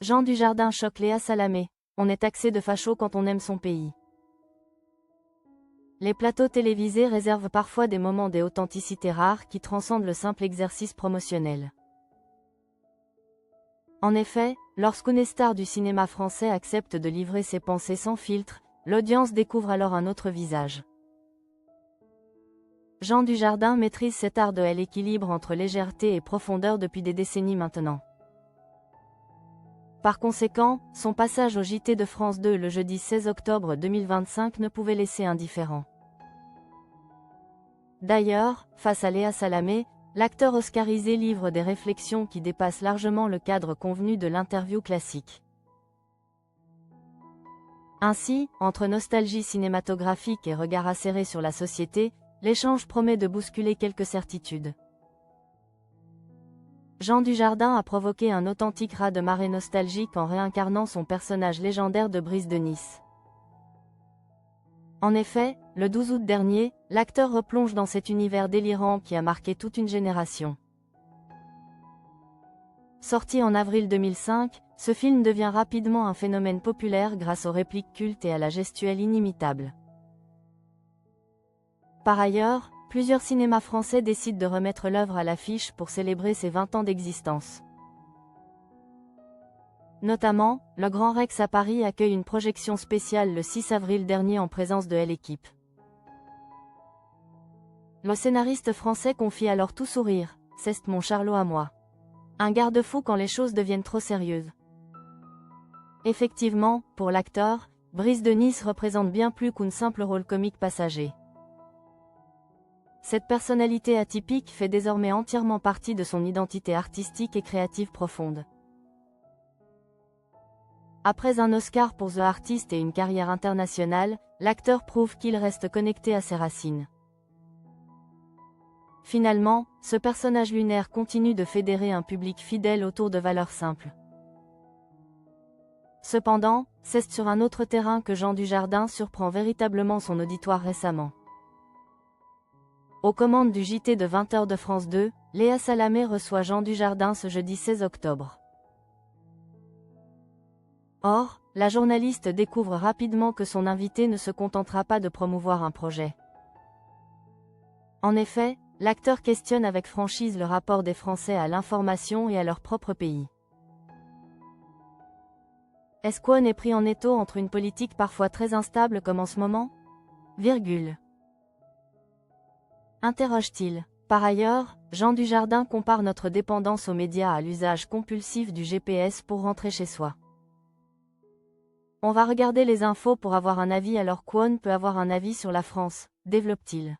Jean Dujardin choque Léa Salamé. On est taxé de facho quand on aime son pays. Les plateaux télévisés réservent parfois des moments d'authenticité rares qui transcendent le simple exercice promotionnel. En effet, lorsqu'une star du cinéma français accepte de livrer ses pensées sans filtre, l'audience découvre alors un autre visage. Jean Dujardin maîtrise cet art de l'équilibre entre légèreté et profondeur depuis des décennies maintenant. Par conséquent, son passage au JT de France 2 le jeudi 16 octobre 2025 ne pouvait laisser indifférent. D'ailleurs, face à Léa Salamé, l'acteur oscarisé livre des réflexions qui dépassent largement le cadre convenu de l'interview classique. Ainsi, entre nostalgie cinématographique et regard acéré sur la société, l'échange promet de bousculer quelques certitudes. Jean Dujardin a provoqué un authentique raz-de-marée nostalgique en réincarnant son personnage légendaire de Brice de Nice. En effet, le 12 août dernier, l'acteur replonge dans cet univers délirant qui a marqué toute une génération. Sorti en avril 2005, ce film devient rapidement un phénomène populaire grâce aux répliques cultes et à la gestuelle inimitable. Par ailleurs, plusieurs cinémas français décident de remettre l'œuvre à l'affiche pour célébrer ses 20 ans d'existence. Notamment, le Grand Rex à Paris accueille une projection spéciale le 6 avril dernier en présence de l'équipe. Le scénariste français confie alors tout sourire, « C'est mon Charlot à moi ». Un garde-fou quand les choses deviennent trop sérieuses. Effectivement, pour l'acteur, Brice de Nice représente bien plus qu'un simple rôle comique passager. Cette personnalité atypique fait désormais entièrement partie de son identité artistique et créative profonde. Après un Oscar pour The Artist et une carrière internationale, l'acteur prouve qu'il reste connecté à ses racines. Finalement, ce personnage lunaire continue de fédérer un public fidèle autour de valeurs simples. Cependant, c'est sur un autre terrain que Jean Dujardin surprend véritablement son auditoire récemment. Aux commandes du JT de 20h de France 2, Léa Salamé reçoit Jean Dujardin ce jeudi 16 octobre. Or, la journaliste découvre rapidement que son invité ne se contentera pas de promouvoir un projet. En effet, l'acteur questionne avec franchise le rapport des Français à l'information et à leur propre pays. Est-ce qu'on est pris en étau entre une politique parfois très instable comme en ce moment ? Interroge-t-il. Par ailleurs, Jean Dujardin compare notre dépendance aux médias à l'usage compulsif du GPS pour rentrer chez soi. On va regarder les infos pour avoir un avis alors qu'on peut avoir un avis sur la France, développe-t-il.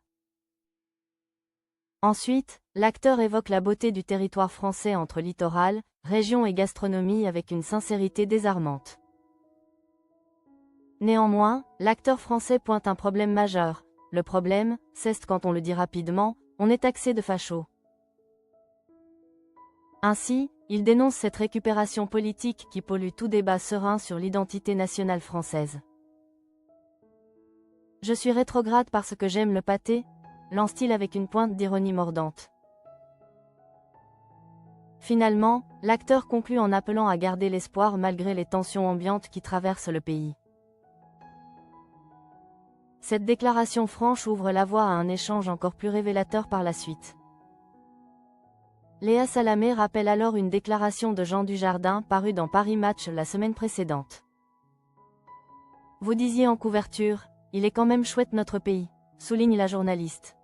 Ensuite, l'acteur évoque la beauté du territoire français entre littoral, région et gastronomie avec une sincérité désarmante. Néanmoins, l'acteur français pointe un problème majeur. Le problème, c'est quand on le dit rapidement, on est taxé de facho. Ainsi, il dénonce cette récupération politique qui pollue tout débat serein sur l'identité nationale française. Je suis rétrograde parce que j'aime le pâté, lance-t-il avec une pointe d'ironie mordante. Finalement, l'acteur conclut en appelant à garder l'espoir malgré les tensions ambiantes qui traversent le pays. Cette déclaration franche ouvre la voie à un échange encore plus révélateur par la suite. Léa Salamé rappelle alors une déclaration de Jean Dujardin parue dans Paris Match la semaine précédente. Vous disiez en couverture, il est quand même chouette notre pays, souligne la journaliste.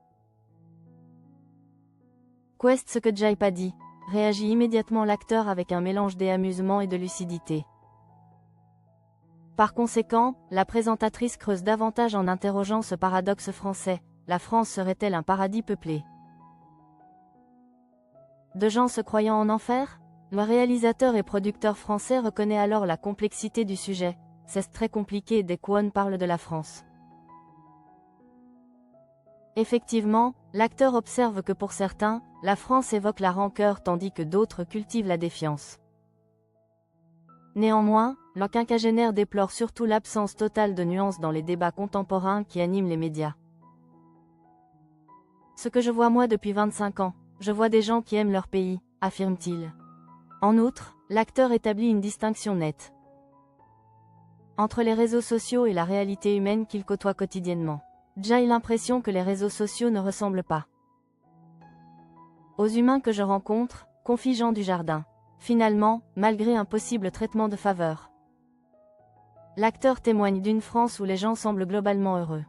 Qu'est ce que j'aille pas dit, réagit immédiatement l'acteur avec un mélange d'amusement et de lucidité. Par conséquent, la présentatrice creuse davantage en interrogeant ce paradoxe français, la France serait-elle un paradis peuplé de gens se croyant en enfer? Le réalisateur et producteur français reconnaît alors la complexité du sujet, c'est très compliqué dès qu'on parle de la France. Effectivement, l'acteur observe que pour certains, la France évoque la rancœur tandis que d'autres cultivent la défiance. Néanmoins, le quinquagénaire déplore surtout l'absence totale de nuances dans les débats contemporains qui animent les médias. Ce que je vois moi depuis 25 ans, je vois des gens qui aiment leur pays, affirme-t-il. En outre, L'acteur établit une distinction nette entre les réseaux sociaux et la réalité humaine qu'il côtoie quotidiennement. J'ai l'impression que les réseaux sociaux ne ressemblent pas aux humains que je rencontre, confie Jean Dujardin. Finalement, malgré un possible traitement de faveur, l'acteur témoigne d'une France où les gens semblent globalement heureux.